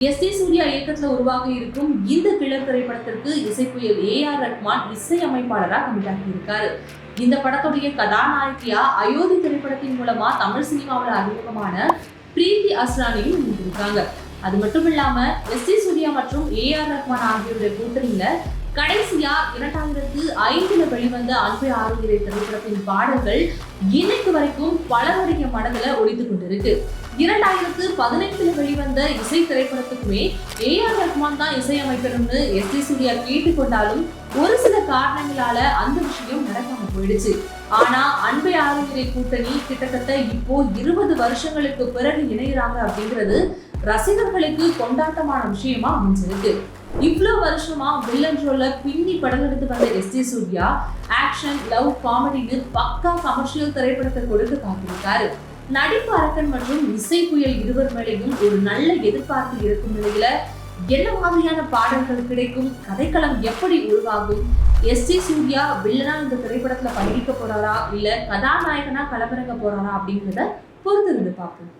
S. ஏ. சூர்யா இயக்கத்துல உருவாக இருக்கும் இந்த கிளர் திரைப்படத்திற்கு இசைப்புயல் ஏ.ஆர். ரஹ்மான் இசையமைப்பாளராக கமிட்டாக்கி இருக்காரு. இந்த படத்துடைய கதாநாயகியா அயோத்தி திரைப்படத்தின் மூலமா தமிழ் சினிமாவில் அறிமுகமான பிரீத்தி அஸ்ரானியும் இருந்திருக்காங்க. அது மட்டும் இல்லாம எஸ். ஏ. சூர்யா மற்றும் ஏ.ஆர். ரஹ்மான் ஆகியோருடைய கூட்டணியில கடைசியா 2005 வெளிவந்த அன்பே ஆறுயிரே திரைப்படத்தின் பாடல்கள் இன்னைக்கு வரைக்கும் பலருடைய மனதில ஒலித்துக் கொண்டிருக்கு. 2015 வெளிவந்த இசை திரைப்படத்துக்குமே ஏ.ஆர். ரஹ்மான் தான் இசையமைக்கணும்னு எஸ். ஏ. சூர்யா கேட்டுக்கொண்டாலும் ஒரு சில காரணங்களால அந்த விஷயம் நடக்காம போயிடுச்சு. ஆனா அன்பே ஆறுயிரே கூட்டணி கிட்டத்தட்ட இப்போ 20 வருஷங்களுக்கு பிறகு இணைகிறாங்க அப்படிங்கிறது ரசிகர்களுக்கு கொண்டாட்டமான விஷயமா அமைஞ்சிருக்கு. இவ்வளவு வருஷமா வில்லன் ரோல்ல பின்னி படம் எடுத்து வந்த எஸ். ஏ. சூர்யா ஆக்ஷன், லவ், காமெடின்னு பக்கா கமர்ஷியல் திரைப்படத்தை கொடுத்து காத்திருக்காரு. நடிப்பு அரக்கன் மற்றும் இசை புயல் இருவர் மேலேயும் ஒரு நல்ல எதிர்பார்ப்பு இருக்கும் நிலையில என்ன மாதிரியான பாடல்கள் கிடைக்கும், கதைக்களம் எப்படி உருவாகும், எஸ். ஏ. சூர்யா வில்லனா இந்த திரைப்படத்துல பயணிக்க போறாரா இல்ல கதாநாயகனா களமிறங்க போறாரா அப்படிங்கிறத பொறுத்திருந்து பார்ப்போம்.